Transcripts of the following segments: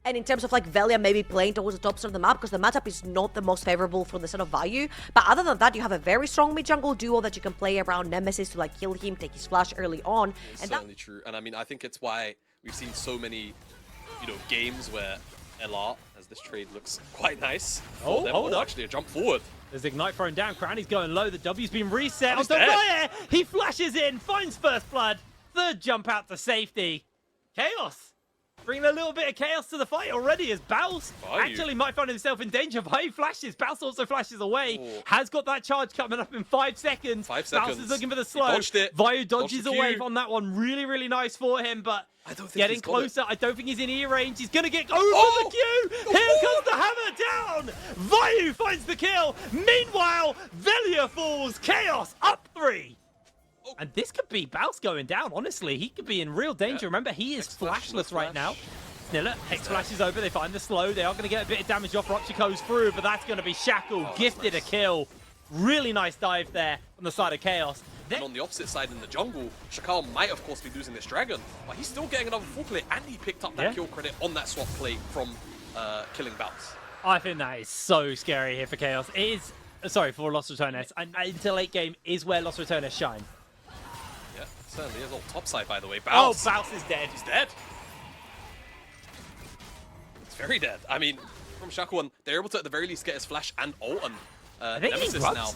And in terms of like Velia maybe playing towards the top side of the map, because the matchup is not the most favorable for the side of Vayu. But other than that, you have a very strong mid-jungle duo that you can play around Nemesis to like kill him, take his flash early on. It's and certainly true. And I mean, I think it's why we've seen so many, games where LR, as this trade looks quite nice. Oh, hold up. Actually, a jump forward. There's Ignite thrown down. Crowny's going low. The W's been reset onto Raya. He flashes in, finds first blood. Third jump out to safety. KAOS bringing a little bit of chaos to the fight already as Baus actually might find himself in danger. Vayu flashes. Baus also flashes away. Oh. Has got that charge coming up in 5 seconds. 5 seconds. Baus is looking for the slow. Dodged it. Vayu dodges Dodged the away Q. on that one. Really, really nice for him, but I don't think getting he's got closer. it. I don't think he's in ear range. He's going to get over the Q. Here comes the hammer down. Vayu finds the kill. Meanwhile, Velia falls. KAOS up 3. And this could be Baus going down, honestly. He could be in real danger. Remember, he is flashless right now. Sniller, Hex flashes over. They find the slow. They are going to get a bit of damage off. Rochi goes through, but that's going to be Shackle. Gifted a kill. Really nice dive there on the side of KAOS. And on the opposite side in the jungle, Shakal might, of course, be losing this dragon, but he's still getting another full play, and he picked up that kill credit on that swap play from killing Baus. I think that is so scary here for KAOS. It is, sorry, for Los Ratones. And into late game is where Los Ratones shine. Yeah, certainly is. On top side, by the way. Baus. Oh, Baus is dead. He's dead. It's very dead. I mean, from Shackle, they're able to at the very least get his flash and ult, and Nemesis now.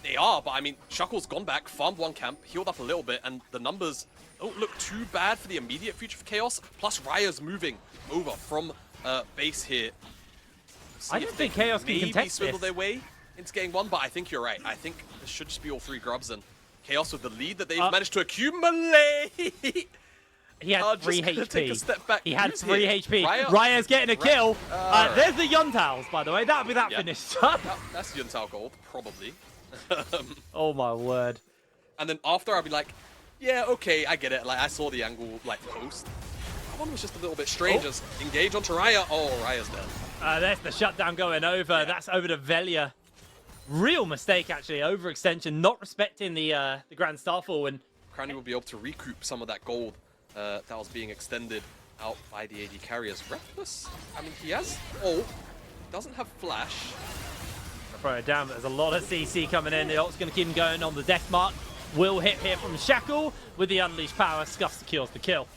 They are, but I mean, Shackle's gone back, farmed one camp, healed up a little bit, and the numbers don't look too bad for the immediate future for KAOS. Plus, Raya's moving over from base here. I don't think KAOS can contest this. Swivel their way into getting one, but I think you're right. I think this should just be all 3 grubs, and KAOS with the lead that they've managed to accumulate. He had 3 HP. Take a step back. He had 3 HP. Raya's getting a kill. There's the Yuntals, by the way. That'll be that finished up. That's Yuntal gold, probably. Oh my word. And then after I'll be like, yeah, okay, I get it. Like, I saw the angle, like, post. That one was just a little bit strange. Just engage onto Raya. Oh, Raya's dead. There's the shutdown going over. Yeah. That's over to Velia. Real mistake, actually. Overextension, not respecting the Grand Starfall. And Crowny will be able to recoup some of that gold that was being extended out by the AD carriers. Reckless? I mean, he has ult. Doesn't have flash. Throw it down, but there's a lot of CC coming in. The ult's going to keep him going on the death mark. Will hit here from Shackle with the unleashed power. Scuff secures the kill.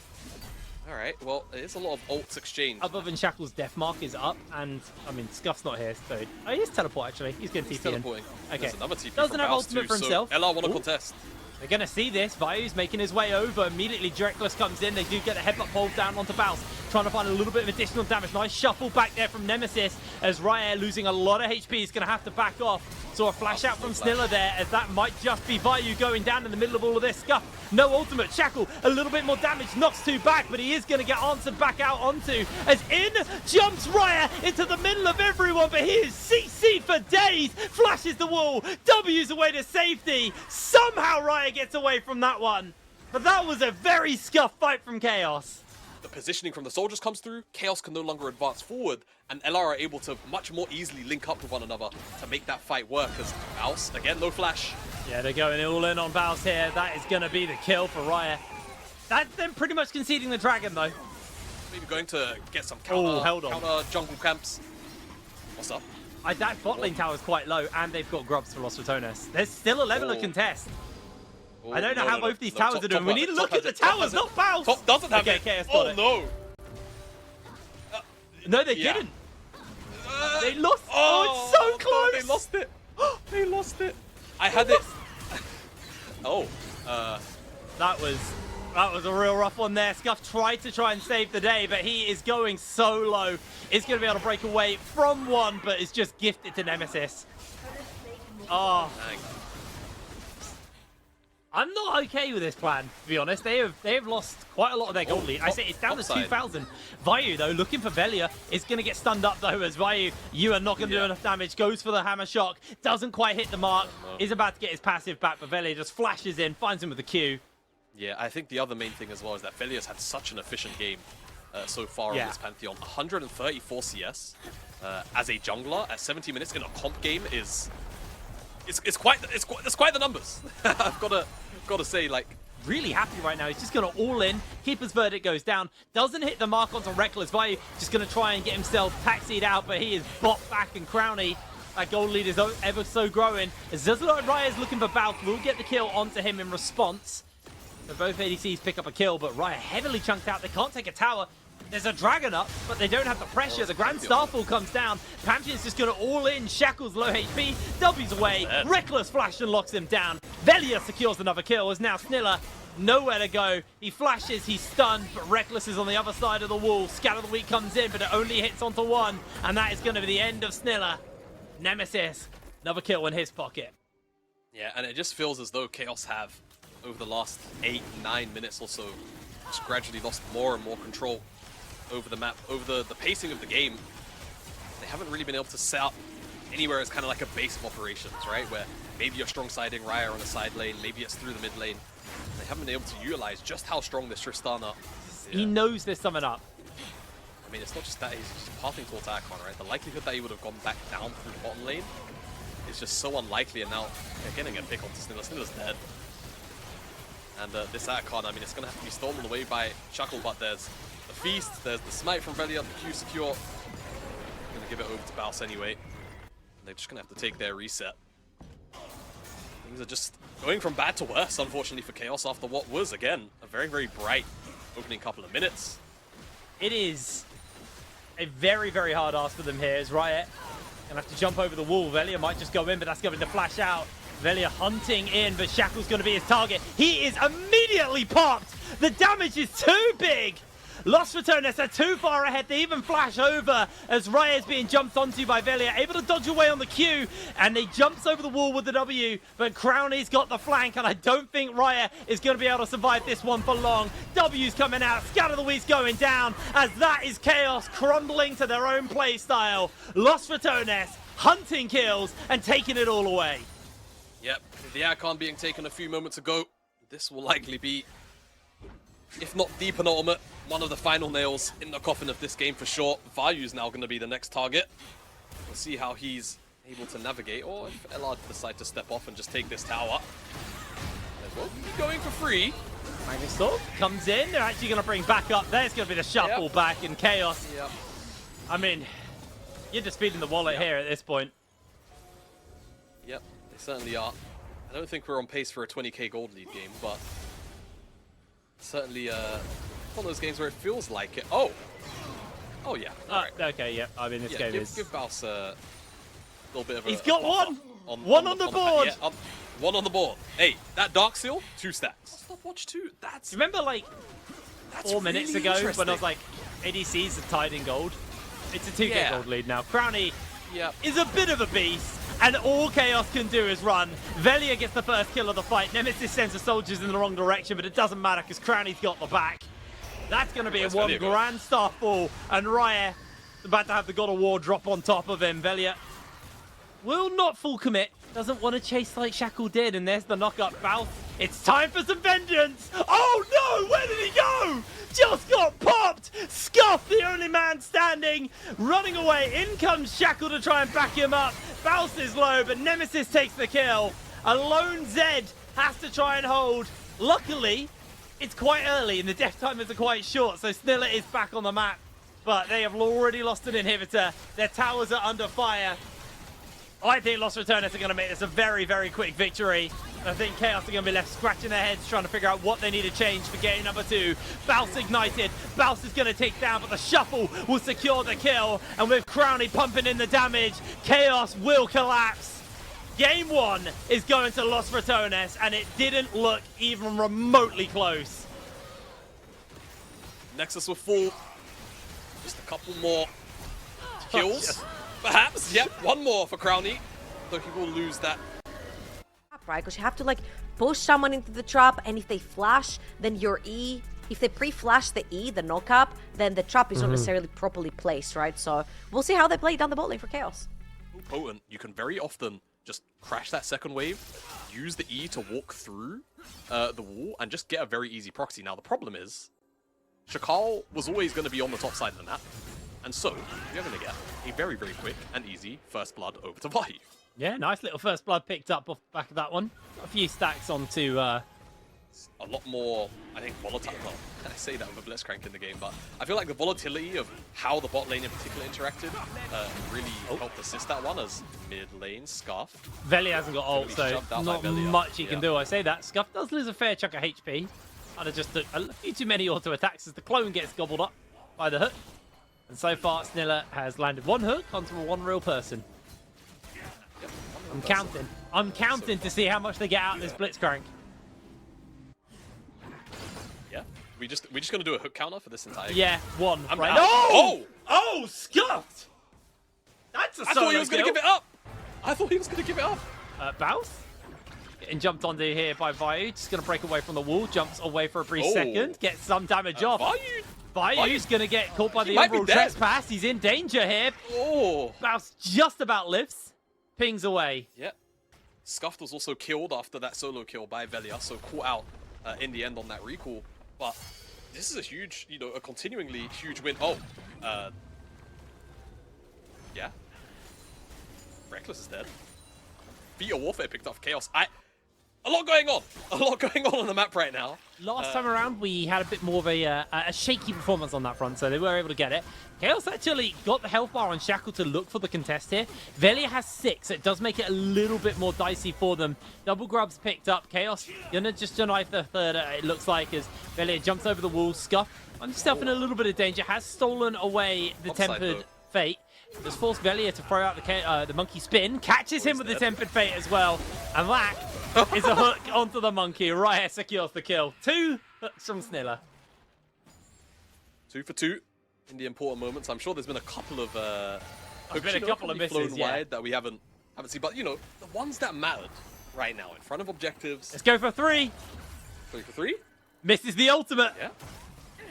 All right, well, it's a lot of ults exchanged. Other than Shackle's death mark is up, and I mean, Scuff's not here, so he is teleport actually. He's going to TP in. Okay. There's another TP doesn't have ultimate for himself. So LR want to contest. They're going to see this. Vayu's making his way over. Immediately, Directless comes in. They do get a headbutt hold down onto Baus. Trying to find a little bit of additional damage. Nice shuffle back there from Nemesis as Raya, losing a lot of HP, is going to have to back off. Saw a flash out from Sniller there, as that might just be Vayu going down in the middle of all of this. Scuff, no ultimate. Shackle, a little bit more damage. Knocks 2 back, but he is going to get answered back out onto. As in jumps Raya into the middle of everyone, but he is CC'd for days. Flashes the wall. W's away to safety. Somehow Raya gets away from that one. But that was a very scuffed fight from KAOS. The positioning from the soldiers comes through, KAOS can no longer advance forward, and LR are able to much more easily link up with one another to make that fight work, as Baus, again, no flash. Yeah, they're going all in on Baus here. That is going to be the kill for Raya. That's them pretty much conceding the dragon, though. Maybe going to get some counter jungle camps. What's up? That bot lane tower is quite low, and they've got grubs for Los Ratones. There's still a level of contest. I don't know how both these towers are doing. We need to look at the towers, not Baus. Top doesn't have it. KAOS got it. No. No, they didn't. They lost. Oh, it's so close. They lost it. They lost it. I had it. That was a real rough one there. Scuff tried to try and save the day, but he is going so low. He's going to be able to break away from one, but it's just gifted to Nemesis. Oh. I'm not okay with this plan, to be honest. They have lost quite a lot of their gold lead. I say it's down to 2,000. Vayu, though, looking for Velia, is going to get stunned up, though, as Vayu, you are not going to do enough damage. Goes for the hammer shock, doesn't quite hit the mark, is about to get his passive back, but Velia just flashes in, finds him with the Q. Yeah, I think the other main thing as well is that Velia's had such an efficient game so far on this Pantheon. 134 CS as a jungler at 70 minutes in a comp game is... It's quite the numbers. I've got to say, like, really happy right now. He's just going to all in. Keeper's verdict goes down. Doesn't hit the mark onto Reckless Vayu. Just going to try and get himself taxied out, but he is bopped back, and Crownie, that gold lead is ever so growing. As does look like Raya is looking for Balth. Will get the kill onto him in response. So both ADCs pick up a kill, but Raya heavily chunked out. They can't take a tower. There's a dragon up, but they don't have the pressure. The Grand Starfall comes down. Pampian's just going to all in. Shackle's low HP. W's away. Reckless flash and locks him down. Velia secures another kill. As now Snilla nowhere to go. He flashes, he's stunned, but Reckless is on the other side of the wall. Scatter the Weak comes in, but it only hits onto one, and that is going to be the end of Snilla. Nemesis, another kill in his pocket. Yeah, and it just feels as though KAOS have, over the last 8-9 minutes or so, just gradually lost more and more control over the map, over the pacing of the game. They haven't really been able to set up anywhere as kind of like a base of operations, right? Where maybe you're strong siding Raya on a side lane, maybe it's through the mid lane. They haven't been able to utilize just how strong this Tristana is. He knows there's something up. I mean, it's not just that, he's just pathing towards Icon, right? The likelihood that he would have gone back down through the bottom lane is just so unlikely, and now they're getting a pick onto Snilla. Snilla's dead. And this Icon, I mean, it's going to have to be stolen away by Shackle, but there's the Feast, there's the Smite from Velia, the Q secure. Going to give it over to Baus anyway. They're just going to have to take their reset. Things are just going from bad to worse, unfortunately, for KAOS after what was, again, a very, very bright opening couple of minutes. It is a very, very hard ask for them here. As Riot gonna have to jump over the wall. Velia might just go in, but that's going to flash out. Velia hunting in, but Shackle's going to be his target. He is immediately popped. The damage is too big. Los Ratones are too far ahead. They even flash over as Raya is being jumped onto by Velia, able to dodge away on the Q, and he jumps over the wall with the W, but Crownie's got the flank, and I don't think Raya is going to be able to survive this one for long. W's coming out, Scatter the Weeds going down, as that is KAOS crumbling to their own play style. Los Ratones hunting kills and taking it all away. Yep, the Icon being taken a few moments ago, this will likely be, if not the penultimate, one of the final nails in the coffin of this game for sure. Vayu's now going to be the next target. We'll see how he's able to navigate, or if LR decide to step off and just take this tower. They won't be going for free. Magnestorm comes in. They're actually going to bring back up. There's going to be the shuffle back in KAOS. Yep. I mean, you're just feeding the wallet here at this point. Yep, they certainly are. I don't think we're on pace for a 20k gold lead game, but certainly one of those games where it feels like it. Oh yeah. All right. Okay, yeah. I mean, this game is. Give Baus a little bit of a. He's got one. One on the board. Yeah, one on the board. Hey, that Dark Seal, 2 stacks. Stopwatch 2. That's. Remember, like, that's 4 minutes really ago when I was like, ADCs are tied in gold. It's a 2k gold lead now. Crownie is a bit of a beast, and all KAOS can do is run. Velia gets the first kill of the fight. Nemesis sends the soldiers in the wrong direction, but it doesn't matter because Crownie's got the back. That's going to be a one Grand Starfall, and Raya about to have the God of War drop on top of him. Velia will not full commit. Doesn't want to chase like Shackle did, and there's the knock-up. Baus, it's time for some vengeance. Oh no, where did he go? Just got popped. Scuff, the only man standing, running away. In comes Shackle to try and back him up. Baus is low, but Nemesis takes the kill. A lone Zed has to try and hold. Luckily, it's quite early and the death timers are quite short, so Snilla is back on the map. But they have already lost an inhibitor. Their towers are under fire. I think Los Ratones are going to make this a very, very quick victory. I think KAOS are going to be left scratching their heads trying to figure out what they need to change for game number 2. Baus ignited. Baus is going to take down, but the shuffle will secure the kill. And with Crownie pumping in the damage, KAOS will collapse. Game 1 is going to Los Ratones, and it didn't look even remotely close. Nexus will fall. Just a couple more kills. Perhaps, yep, one more for Crownie, though he will lose that. Right, because you have to like push someone into the trap, and if they flash, then your E, if they pre-flash the E, the knock-up, then the trap is not necessarily properly placed, right? So we'll see how they play down the bot lane for KAOS. Potent, you can very often just crash that second wave, use the E to walk through the wall, and just get a very easy proxy. Now the problem is, Shakal was always going to be on the top side of the map. And so, you're going to get a very, very quick and easy first blood over to Vayu. Yeah, nice little first blood picked up off the back of that one. Got a few stacks onto a lot more, I think, volatile. Well, I say that with a Blitzcrank in the game, but I feel like the volatility of how the bot lane in particular interacted really helped assist that one as mid lane Scuff. Veli hasn't got ult, so not much he can do. I say that. Scuff does lose a fair chunk of HP. And it just took a few too many auto attacks as the clone gets gobbled up by the hook. And so far, Sniller has landed one hook onto one real person. Yep, I'm counting. I'm counting to see how much they get out of this Blitzcrank. Yeah, we're just gonna do a hook counter for this entire game. Yeah, one. I'm right? down. Oh! Oh, Scuffed! That's a I thought he was gonna give it up. I thought he was gonna give it up. Bounce. Getting jumped onto here by Vayu. Just gonna break away from the wall. Jumps away for a brief second. Gets some damage off. Vayu's gonna get caught by the overall trespass. He's in danger here. Oh! Bounce just about lifts. Pings away. Yeah. Scuffed was also killed after that solo kill by Velia, so caught out in the end on that recall. But this is a huge, you know, a continuingly huge win. Oh, yeah. Reckless is dead. Vita Warfare picked off KAOS. A lot going on. A lot going on the map right now. Last time around, we had a bit more of a shaky performance on that front, so they were able to get it. KAOS actually got the health bar on Shackle to look for the contest here. Velia has 6, so it does make it a little bit more dicey for them. Double grubs picked up. KAOS gonna just deny the third, it looks like, as Velia jumps over the wall. Scuff, finds himself in a little bit of danger, has stolen away the Tempered Fate. Just forced Velia to throw out the monkey spin, catches him with the Tempered Fate as well, and that is a hook onto the monkey. Riot secures the kill. 2 hooks from Sniller. 2 for 2 in the important moments. I'm sure there's been a couple of hooks, been a couple of misses, flown wide that we haven't seen, but you know, the ones that mattered right now in front of objectives. Let's go for 3. 3 for 3. Misses the ultimate. Yeah.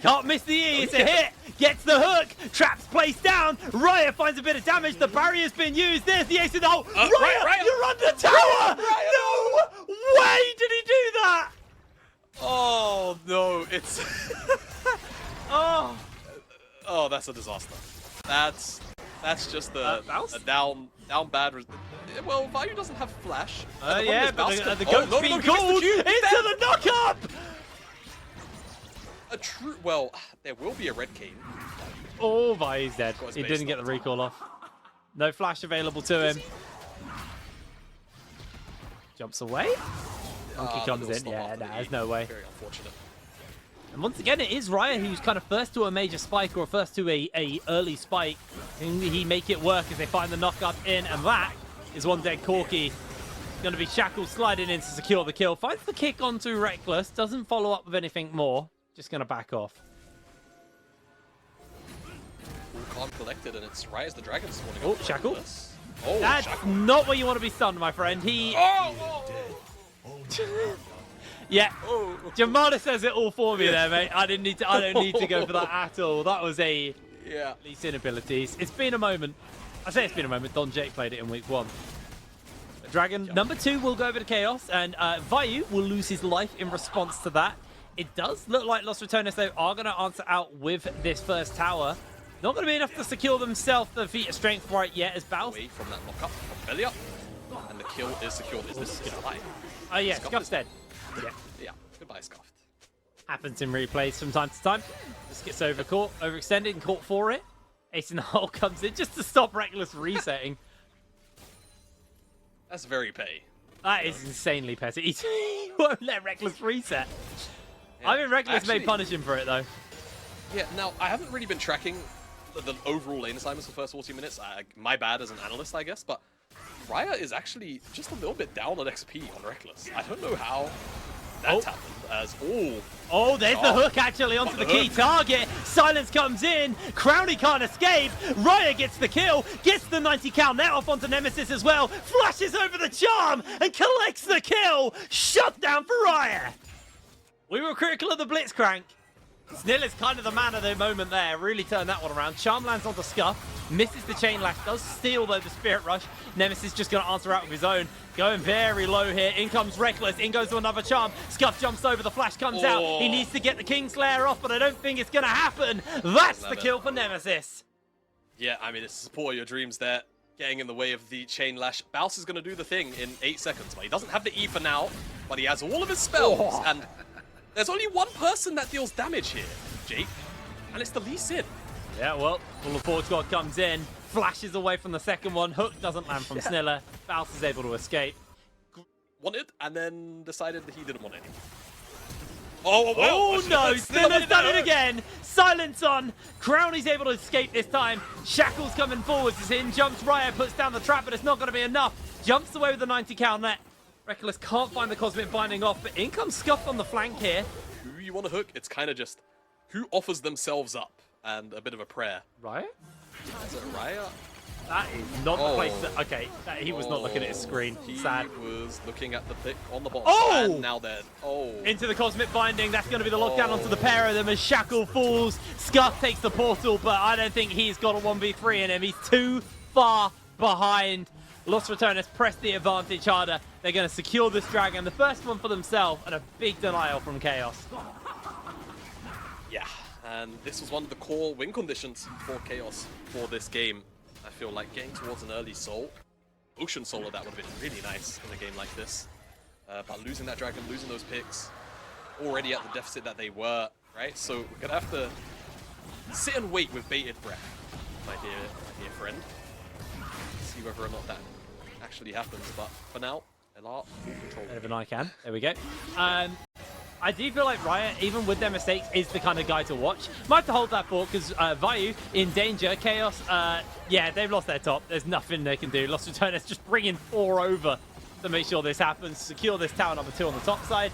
Can't miss the E, it's a hit, gets the hook, traps placed down, Riot finds a bit of damage, the barrier's been used, there's the ace in the hole, Riot, you're on the tower! No way did he do that! Oh no, it's... Oh, that's a disaster. That's just a down bad... Well, Vayu doesn't have flash. Yeah, but the goat's being called into the knock-up! Well, there will be a red cane. Oh, Vayu's dead. He didn't get the recall off. No flash available to him. Jumps away. Monkey comes in. Yeah, there's no way. Very unfortunate. And once again, it is Riot who's kind of first to a major spike or first to a early spike. And he make it work as they find the knock-up in, and that is one dead Corki. Going to be Shackle sliding in to secure the kill. Finds the kick onto Reckless. Doesn't follow up with anything more. Just going to back off. All calm collected, and it's Riot's the Dragon spawning. Oh, Shackle. Oh, That's Shackle. not where you want to be stunned, my friend. He... Oh! Yeah. Oh. Jamada says it all for me there, mate. I don't need to go for that at all. That was at least inabilities. It's been a moment. I say it's been a moment. Don Jake played it in week 1. Dragon number 2 will go over to KAOS, and Vayu will lose his life in response to that. It does look like Los Ratones, though, are going to answer out with this first tower. Not going to be enough to secure themselves the feat of strength right yet, as Baus... Away from that knock-up from Velia, and the kill is secured. Is this going to lie? Oh, yeah, Scuff's dead. Yeah, goodbye, Scuffed. Happens in replays from time to time. Just gets overextended and caught for it. Ace in the hole comes in just to stop Reckless resetting. That's very petty. That is insanely petty. He won't let Reckless reset. Yeah. I mean, Reckless may punish him for it, though. Yeah, now, I haven't really been tracking the overall lane assignments for the first 40 minutes. My bad as an analyst, I guess, but Riot is actually just a little bit down on XP on Reckless. I don't know how that's happened, as Oh, there's the hook actually onto the key target. Silence comes in. Crowley can't escape. Riot gets the kill, gets the 90 cal net off onto Nemesis as well. Flashes over the charm and collects the kill. Shut down for Riot. We were critical of the Blitzcrank. Snill is kind of the man of the moment there. Really turned that one around. Charm lands onto Scuff. Misses the chain lash. Does steal, though, the Spirit Rush. Nemesis just going to answer out with his own. Going very low here. In comes Reckless. In goes to another Charm. Scuff jumps over. The flash comes out. He needs to get the Kingslayer off, but I don't think it's going to happen. That's the kill for Nemesis. Yeah, I mean, it's support your dreams there. Getting in the way of the chain lash. Baus is going to do the thing in 8 seconds. But he doesn't have the E for now, but he has all of his spells. And There's only one person that deals damage here, Jake, and it's the Lee Sin. Yeah, well, the Forge God comes in, flashes away from the second one. Hook doesn't land from Sniller. Faust is able to escape. Wanted, and then decided that he didn't want any. Oh no, Sniller's done it again. Silence on. Crowley's able to escape this time. Shackle's coming forwards as in jumps Raya, puts down the trap, but it's not going to be enough. Jumps away with the 90 cal net. Reckless can't find the Cosmic Binding off, but in comes Scuff on the flank here. Who you want to hook? It's kind of just who offers themselves up and a bit of a prayer. Raya? Is it Raya? That is not the place that... Okay, he was not looking at his screen. Sad. He was looking at the pick on the bottom. Oh! And now they're... Oh. Into the Cosmic Binding. That's going to be the lockdown onto the pair of them as Shackle falls. Scuff takes the portal, but I don't think he's got a 1v3 in him. He's too far behind. Los Ratones press the advantage harder. They're going to secure this dragon. The first one for themselves, and a big denial from KAOS. Yeah, and this was one of the core win conditions for KAOS for this game. I feel like getting towards an early soul, Ocean Soul of that would have been really nice in a game like this. But losing that dragon, losing those picks, already at the deficit that they were, right? So we're going to have to sit and wait with bated breath, my dear friend. See whether or not that actually happens. But for now, LR full control. Better than I can. There we go. I do feel like Riot, even with their mistakes, is the kind of guy to watch. Might have to hold that thought because Vayu in danger. KAOS, yeah, they've lost their top. There's nothing they can do. Los Ratones just bringing 4 over to make sure this happens. Secure this tower number 2 on the top side.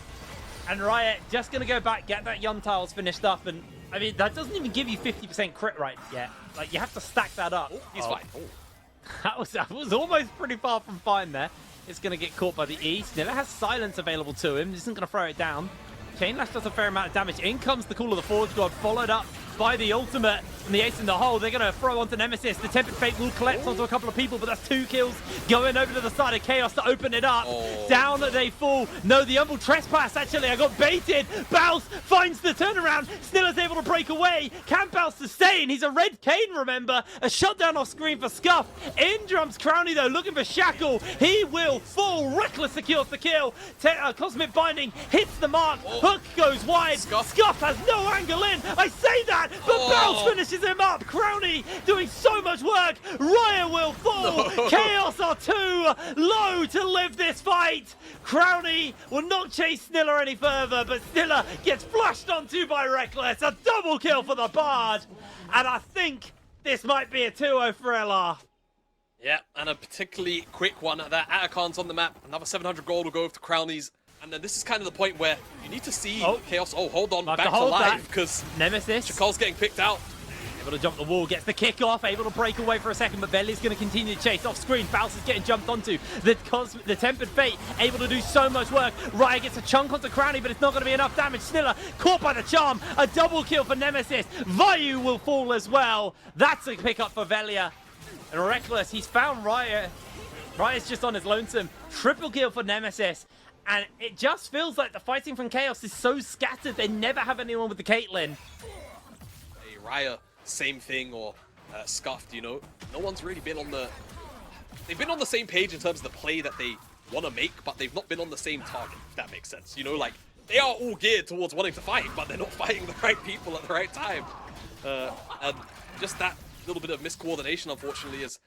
And Riot just going to go back, get that Yun tiles finished up. And I mean, that doesn't even give you 50% crit right yet. Like, you have to stack that up. Oh, he's fine. Oh. That was almost pretty far from fine there. It's going to get caught by the E. Sniller has silence available to him. Isn't going to throw it down. Chain Lash does a fair amount of damage. In comes the Call of the Forge God, followed up by the ultimate from the Ace in the hole. They're going to throw onto Nemesis. The Tempered Fate will collapse onto a couple of people, but that's 2 kills going over to the side of KAOS to open it up. Down they fall. No, the Humble Trespass, actually. I got baited. Bouse finds the turnaround. Sniller's able to break away. Can Bouse sustain? He's a red cane, remember. A shutdown off screen for Scuff. In jumps Crowney, though, looking for Shackle. He will fall. Reckless secures the kill. Cosmic Binding hits the mark. Hook goes wide. Scuff has no angle in. I say that, but Bouse finishes him up. Crowney doing so much work. Raya will fall. KAOS are too low to live this fight. Crowney will not chase Sniller any further, but Sniller gets flashed onto by Reckless. A double kill for the Bard. And I think this might be a 2-0 for LR. Yeah, and a particularly quick one at that. Atakan's on the map. Another 700 gold will go over to Crowney's. And then this is kind of the point where you need to see KAOS. Oh, hold on, back to life, because Nemesis. Chakal's getting picked out. Able to jump the wall, gets the kick off, able to break away for a second, but Veli's going to continue to chase off screen. Faust is getting jumped onto. The Tempered Fate able to do so much work. Raya gets a chunk onto Crowney, but it's not going to be enough damage. Sniller caught by the charm. A double kill for Nemesis. Vayu will fall as well. That's a pickup for Velia. And Reckless, he's found Raya. Raya's just on his lonesome. Triple kill for Nemesis. And it just feels like the fighting from KAOS is so scattered. They never have anyone with the Caitlyn. Hey, Raya, same thing, or Scuffed, you know. No one's really been on the... They've been on the same page in terms of the play that they want to make, but they've not been on the same target, if that makes sense. You know, like, they are all geared towards wanting to fight, but they're not fighting the right people at the right time. And just that little bit of miscoordination, unfortunately, is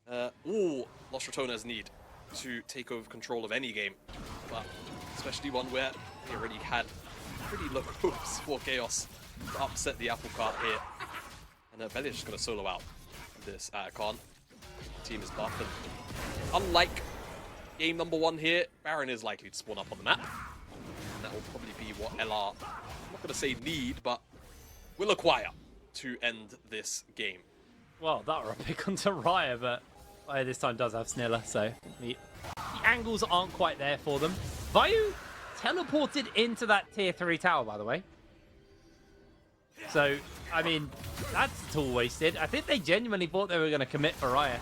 all Los Ratones need to take over control of any game, but especially one where they already had pretty low hopes for KAOS to upset the apple cart here. And Velia's just going to solo out this Atakan. The team is buffed, and unlike game number 1 here, Baron is likely to spawn up on the map. And that will probably be what LR, I'm not going to say need, but will acquire to end this game. Well, that were a pick onto Raya, but Raya this time does have Sniller, so the angles aren't quite there for them. Vayu teleported into that tier 3 tower, by the way. So, I mean, that's a tool wasted. I think they genuinely thought they were going to commit for Raya.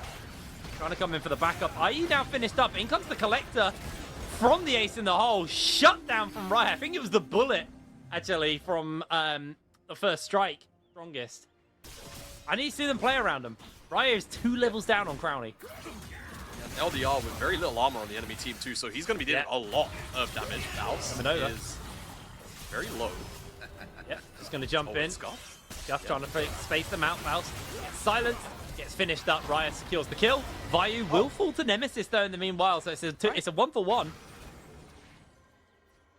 Trying to come in for the backup. IE now finished up. In comes the Collector from the Ace in the hole. Shut down from Raya. I think it was the bullet, actually, from the first strike. Strongest. I need to see them play around him. Raya is 2 levels down on Crowney. And LDR with very little armor on the enemy team too, so he's going to be dealing a lot of damage. Faust is very low. Yep, just going to jump in. Scuff. Scuff trying to space them out. Faust gets silenced, gets finished up. Raya secures the kill. Vayu will fall to Nemesis though in the meanwhile, so it's a 1-for-1.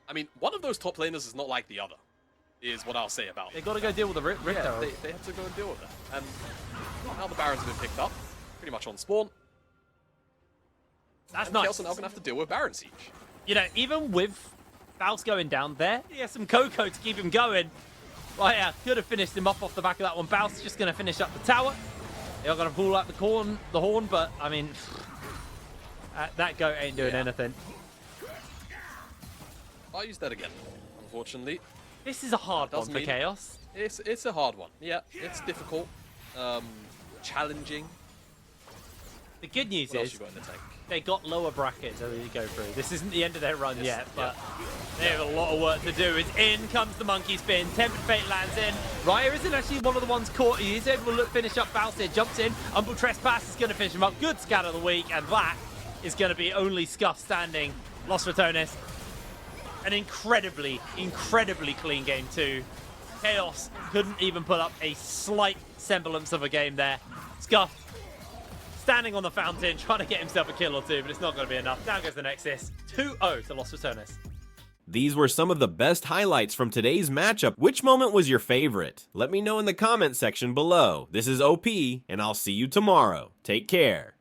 I mean, one of those top laners is not like the other, is what I'll say about it. They got to go deal with the Rift Yeah, Arrow. they have to go and deal with it. And now the Barons have been picked up, pretty much on spawn. That's And nice. KAOS are now going to have to deal with Baron Siege. You know, even with Faust going down there, he has some Coco to keep him going. Well, yeah, could have finished him off the back of that one. Faust just going to finish up the tower. They're going to pull out the horn, but, I mean, that goat ain't doing anything. I'll use that again, unfortunately. This is a hard one for KAOS. It's a hard one. Yeah, it's difficult, challenging. The good news What else is you got in the tank? they got lower brackets as you go through. This isn't the end of their run yet, but they have a lot of work to do. It's in comes the monkey spin. Tempered Fate lands in. Raya isn't actually one of the ones caught. He is able to finish up Faust here. Jumps in. Humble Trespass is going to finish him up. Good scat of the week, and that is going to be only Scuff standing. Los Ratones. An incredibly, incredibly clean game too. KAOS couldn't even put up a slight semblance of a game there. Scuff standing on the fountain, trying to get himself a kill or two, but it's not going to be enough. Down goes the Nexus. 2-0 to Los Ratones. These were some of the best highlights from today's matchup. Which moment was your favorite? Let me know in the comment section below. This is OP, and I'll see you tomorrow. Take care.